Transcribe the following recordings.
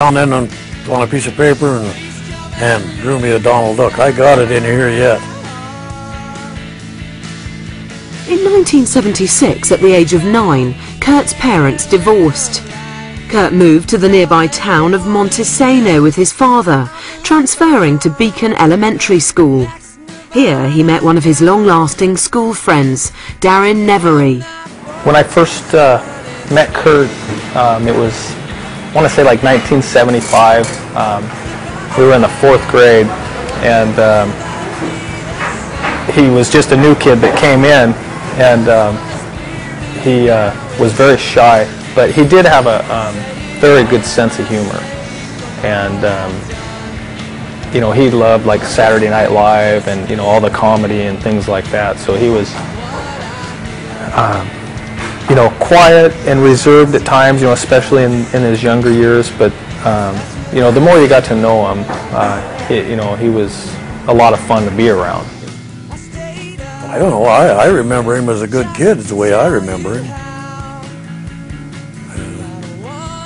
on a piece of paper and drew me a Donald Duck. I got it in here yet. In 1976, at the age of 9, Kurt's parents divorced. Kurt moved to the nearby town of Montesano with his father, transferring to Beacon Elementary School. Here he met one of his long-lasting school friends, Darren Nevery. When I first met Kurt, it was, I want to say like 1975. We were in the 4th grade, and he was just a new kid that came in, and he was very shy, but he did have a very good sense of humor. And you know, he loved like Saturday Night Live and, you know, all the comedy and things like that. So he was you know, quiet and reserved at times, you know, especially in his younger years, but you know, the more you got to know him, you know, he was a lot of fun to be around. I don't know, I remember him as a good kid, is the way I remember him.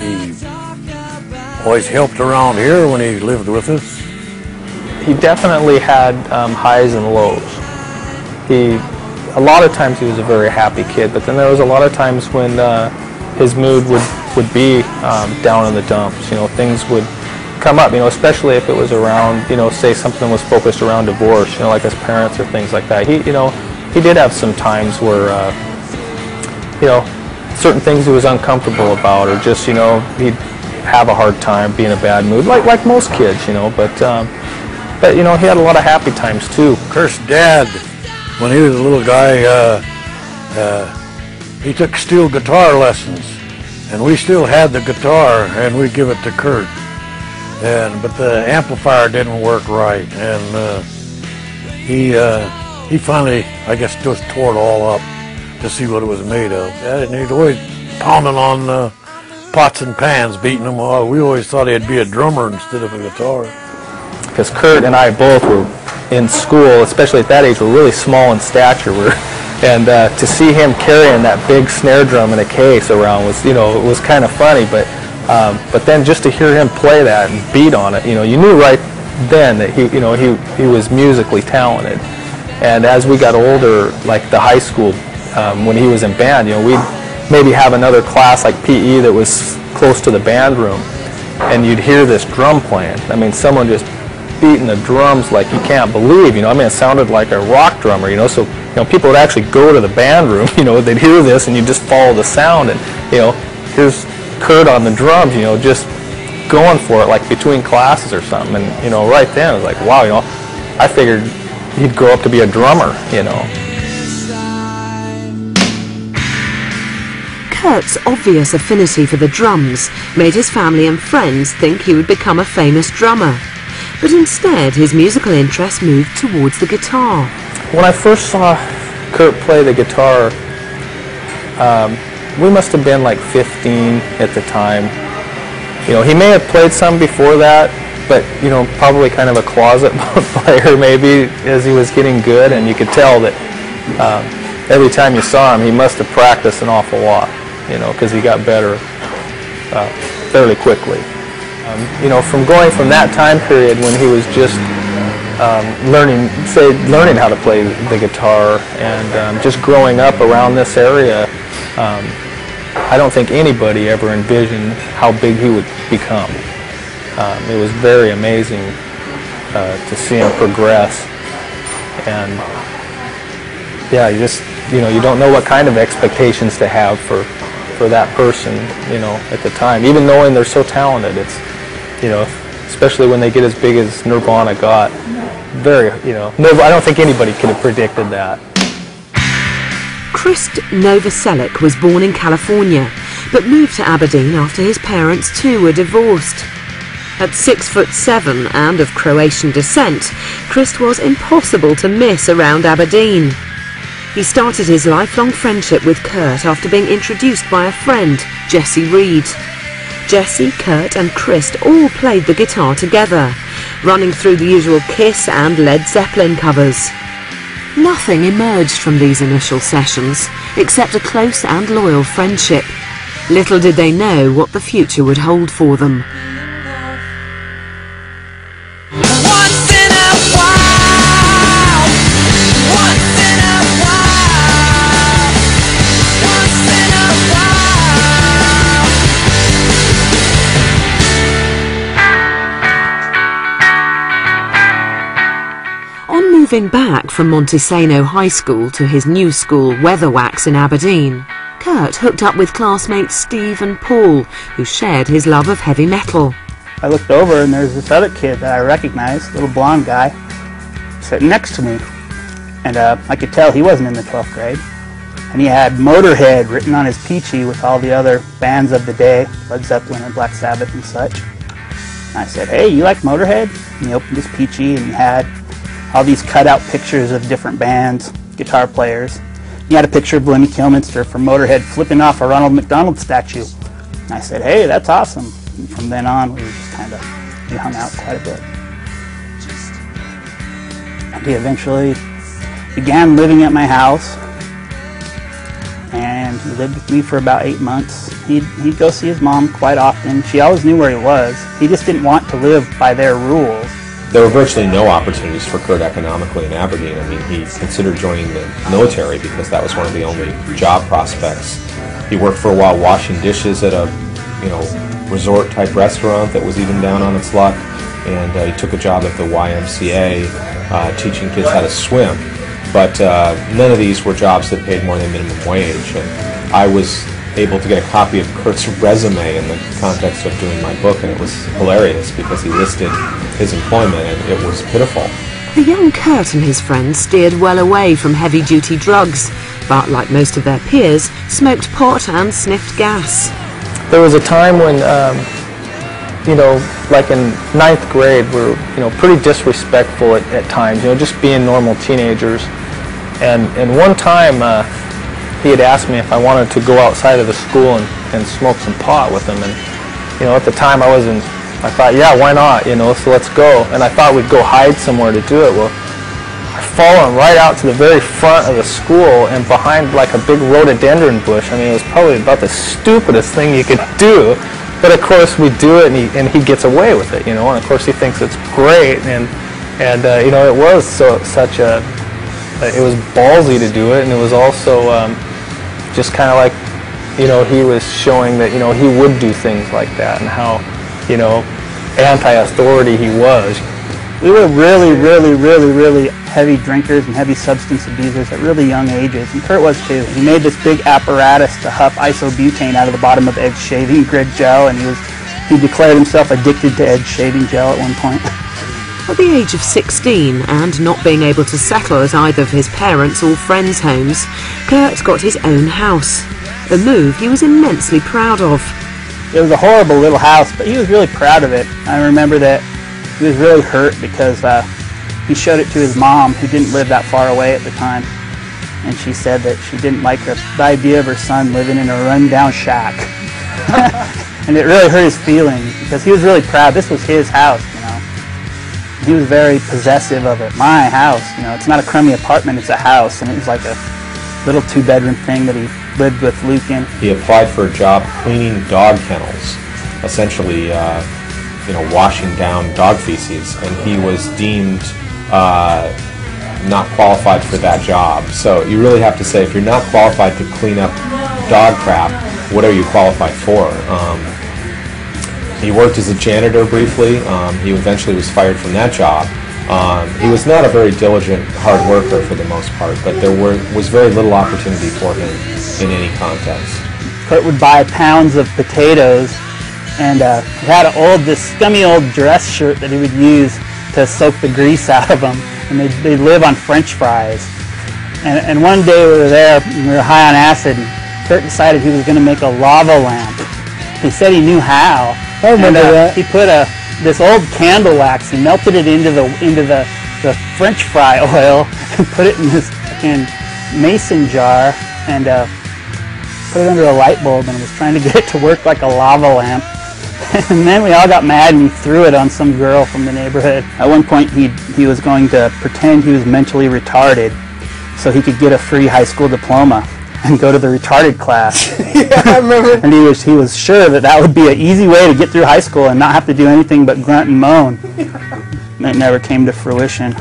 He always helped around here when he lived with us. He definitely had highs and lows. A lot of times he was a very happy kid, but then there was a lot of times when his mood would be down in the dumps. You know, things would come up, you know, especially if it was around, you know, say something was focused around divorce, you know, like his parents or things like that. You know, he did have some times where, you know, certain things he was uncomfortable about, or just, you know, he'd have a hard time being in a bad mood, like most kids, you know, but you know, he had a lot of happy times too. Kurt's dad, when he was a little guy, he took steel guitar lessons, and we still had the guitar, and we'd give it to Kurt. But the amplifier didn't work right, and he finally, I guess, just tore it all up to see what it was made of. And he'd always pounding on pots and pans, beating them all. We always thought he'd be a drummer instead of a guitar. Because Kurt and I both were in school, especially at that age, were really small in stature. And to see him carrying that big snare drum in a case around was, you know, it was kind of funny. But then just to hear him play that and beat on it, you know, you knew right then that he, you know, he was musically talented. And as we got older, like the high school, when he was in band, you know, we'd maybe have another class like PE that was close to the band room, and you'd hear this drum playing. I mean, someone just beating the drums like you can't believe, you know. I mean, it sounded like a rock drummer, you know. So, you know, people would actually go to the band room, you know, they'd hear this, and you just follow the sound, and, you know, here's Kurt on the drums, you know, just going for it like between classes or something. And, you know, right then it was like, wow, you know, I figured he'd grow up to be a drummer, you know. Kurt's obvious affinity for the drums made his family and friends think he would become a famous drummer. But instead, his musical interest moved towards the guitar. When I first saw Kurt play the guitar, we must have been like 15 at the time. You know, he may have played some before that, but, you know, probably kind of a closet player maybe as he was getting good, and you could tell that every time you saw him, he must have practiced an awful lot, you know, because he got better fairly quickly. You know, from going from that time period when he was just learning how to play the guitar, and just growing up around this area, I don't think anybody ever envisioned how big he would become. It was very amazing to see him progress, and yeah, you know, you don't know what kind of expectations to have for that person, you know, at the time, even knowing they're so talented. It's, you know, especially when they get as big as Nirvana got, very, you know, I don't think anybody could have predicted that. Krist Novoselic was born in California, but moved to Aberdeen after his parents too were divorced. At 6'7" and of Croatian descent, Krist was impossible to miss around Aberdeen. He started his lifelong friendship with Kurt after being introduced by a friend, Jesse Reed. Jesse, Kurt and Krist all played the guitar together, running through the usual Kiss and Led Zeppelin covers. Nothing emerged from these initial sessions, except a close and loyal friendship. Little did they know what the future would hold for them. Moving back from Montesano High School to his new school, Weatherwax in Aberdeen, Kurt hooked up with classmates Steve and Paul, who shared his love of heavy metal. I looked over and there's this other kid that I recognized, little blonde guy, sitting next to me. And I could tell he wasn't in the 12th grade. And he had Motorhead written on his peachy with all the other bands of the day, Led Zeppelin and Black Sabbath and such. And I said, "Hey, you like Motorhead?" And he opened his peachy and he had all these cutout pictures of different bands, guitar players. He had a picture of Lemmy Kilminster from Motorhead flipping off a Ronald McDonald statue. And I said, "Hey, that's awesome." And from then on, we hung out quite a bit. And he eventually began living at my house, and he lived with me for about 8 months. He'd go see his mom quite often. She always knew where he was. He just didn't want to live by their rules. There were virtually no opportunities for Kurt economically in Aberdeen. I mean, he considered joining the military because that was one of the only job prospects. He worked for a while washing dishes at a, resort-type restaurant that was even down on its luck, and he took a job at the YMCA teaching kids how to swim. But none of these were jobs that paid more than minimum wage. And I was able to get a copy of Kurt's resume in the context of doing my book, and it was hilarious because he listed his employment, and it was pitiful. The young Kurt and his friends steered well away from heavy-duty drugs, but like most of their peers, smoked pot and sniffed gas. There was a time when, like in 9th grade, we were, pretty disrespectful at times, just being normal teenagers. And one time, he had asked me if I wanted to go outside of the school and smoke some pot with him. And, at the time I thought, yeah, why not, so let's go. And I thought we'd go hide somewhere to do it. Well, I've fallen right out to the very front of the school and behind like a big rhododendron bush. I mean, it was probably about the stupidest thing you could do. But of course we do it, and he gets away with it, and of course he thinks it's great, and it was it was ballsy to do it, and it was also just kind of like, he was showing that, he would do things like that, and how, anti-authority he was. We were really, really, really, really heavy drinkers and heavy substance abusers at really young ages, and Kurt was too. He made this big apparatus to huff isobutane out of the bottom of Ed's shaving grid gel, and he declared himself addicted to Ed's shaving gel at one point. At the age of 16, and not being able to settle at either of his parents' or friends' homes, Kurt got his own house, a move he was immensely proud of. It was a horrible little house, but he was really proud of it. I remember that he was really hurt because he showed it to his mom, who didn't live that far away at the time, and she said that she didn't like the idea of her son living in a run-down shack. And it really hurt his feelings because he was really proud. This was his house, He was very possessive of it. My house, it's not a crummy apartment, it's a house, and it was like a little 2-bedroom thing that he lived with Luke in. He applied for a job cleaning dog kennels, essentially washing down dog feces, and he was deemed not qualified for that job. So you really have to say, if you're not qualified to clean up dog crap, what are you qualified for? He worked as a janitor briefly. He eventually was fired from that job. He was not a very diligent, hard worker for the most part, but there was very little opportunity for him in any context. Kurt would buy pounds of potatoes, and he had this scummy old dress shirt that he would use to soak the grease out of them, and they'd live on French fries. And one day we were there, and we were high on acid, and Kurt decided he was going to make a lava lamp. He said he knew how. I remember that. He put this old candle wax, he melted it into the French fry oil and put it in this mason jar and put it under a light bulb, and was trying to get it to work like a lava lamp. And then we all got mad and he threw it on some girl from the neighborhood. At one point he was going to pretend he was mentally retarded so he could get a free high school diploma and go to the retarded class. Yeah, I remember. And he was sure that would be an easy way to get through high school and not have to do anything but grunt and moan. And it never came to fruition.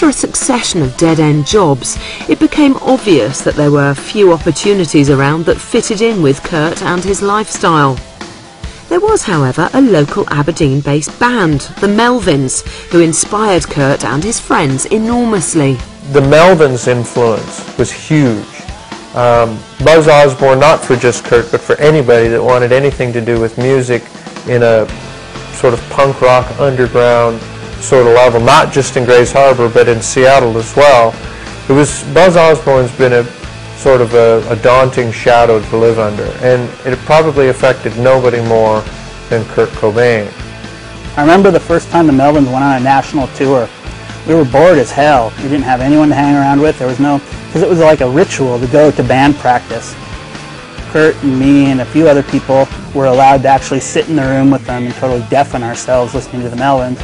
After a succession of dead-end jobs, it became obvious that there were few opportunities around that fitted in with Kurt and his lifestyle. There was, however, a local Aberdeen-based band, the Melvins, who inspired Kurt and his friends enormously. The Melvins' influence was huge. Buzz Osborne, not for just Kurt, but for anybody that wanted anything to do with music in a sort of punk rock underground sort of level, not just in Grays Harbor, but in Seattle as well. Buzz Osborne's been a sort of a daunting shadow to live under, and it probably affected nobody more than Kurt Cobain. I remember the first time the Melvins went on a national tour. We were bored as hell. We didn't have anyone to hang around with. There was no, because it was like a ritual to go to band practice. Kurt and me and a few other people were allowed to actually sit in the room with them and totally deafen ourselves listening to the Melvins.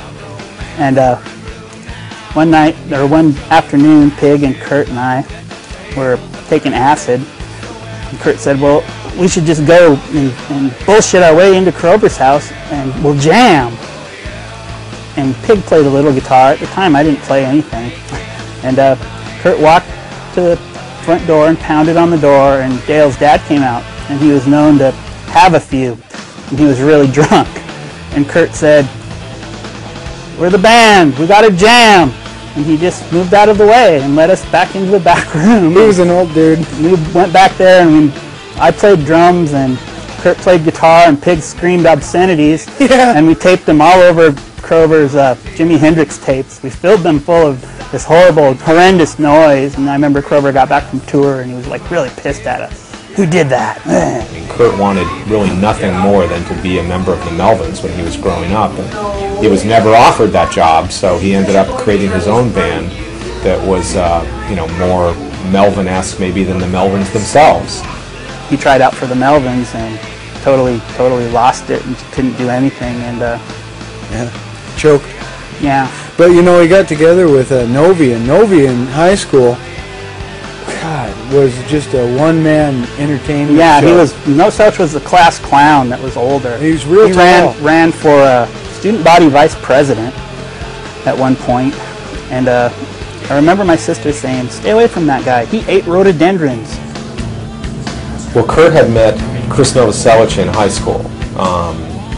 And one afternoon, Pig and Kurt and I were taking acid. And Kurt said, well, we should just go and bullshit our way into Krober's house and we'll jam. And Pig played a little guitar. At the time, I didn't play anything. And Kurt walked to the front door and pounded on the door, and Dale's dad came out, and he was known to have a few, and he was really drunk. And Kurt said, we're the band, we got to jam. And he just moved out of the way and led us back into the back room. He was an old dude. We went back there, and I played drums, and Kurt played guitar, and Pig screamed obscenities. Yeah. And we taped them all over Krober's Jimi Hendrix tapes. We filled them full of this horrible, horrendous noise. And I remember Krober got back from tour, and he was like really pissed at us. Who did that? I mean, Kurt wanted really nothing more than to be a member of the Melvins when he was growing up, and he was never offered that job, so he ended up creating his own band that was, more Melvin-esque maybe than the Melvins themselves. He tried out for the Melvins and totally lost it and couldn't do anything. And Yeah, choked. yeah, But he got together with Novi, and Novi in high school, God, was just a one-man entertainment yeah, show. he was. No Such was the class clown that was older. He was real He tall. ran for student body vice president at one point, and I remember my sister saying, "Stay away from that guy. He ate rhododendrons." Well, Kurt had met Chris Novoselic in high school,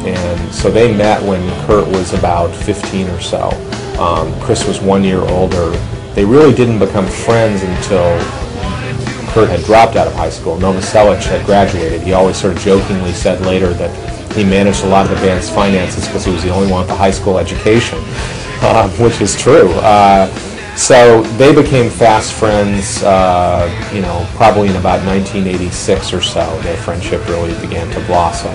and so they met when Kurt was about 15 or so. Chris was 1 year older. They really didn't become friends until Kurt had dropped out of high school. Novoselic had graduated. He always sort of jokingly said later that he managed a lot of the band's finances because he was the only one with a high school education, which is true. So they became fast friends, probably in about 1986 or so. Their friendship really began to blossom.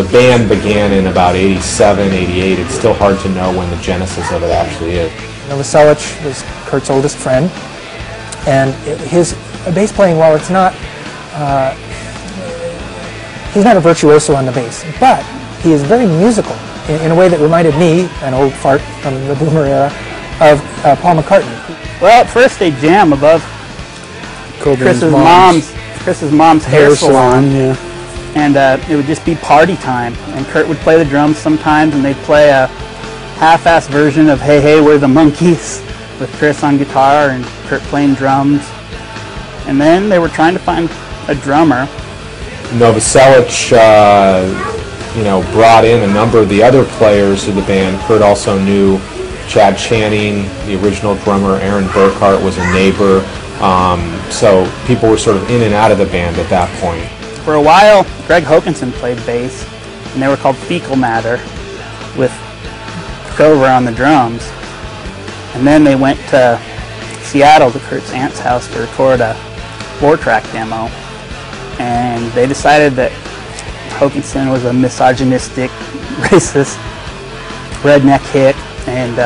The band began in about 87, 88. It's still hard to know when the genesis of it actually is. Novoselic was Kurt's oldest friend, and his bass playing, while it's not, he's not a virtuoso on the bass, but he is very musical in a way that reminded me, an old fart from the Boomer era, of Paul McCartney. Well, at first they jam above Cobain's Chris's mom's hair salon. Yeah. And it would just be party time. And Kurt would play the drums sometimes, and they'd play a half-assed version of Hey Hey We're the Monkees with Chris on guitar and Kurt playing drums. And then they were trying to find a drummer. Novoselic, brought in a number of the other players of the band. Kurt also knew Chad Channing, the original drummer. Aaron Burkhart was a neighbor. So people were sort of in and out of the band at that point. For a while, Greg Hokinson played bass, and they were called Fecal Matter with Krober on the drums. And then they went to Seattle to Kurt's aunt's house to record a 4-track demo. And they decided that Hokinson was a misogynistic, racist, redneck hick, and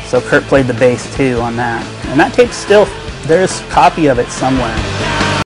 so Kurt played the bass too on that. And that tape's still, there's a copy of it somewhere.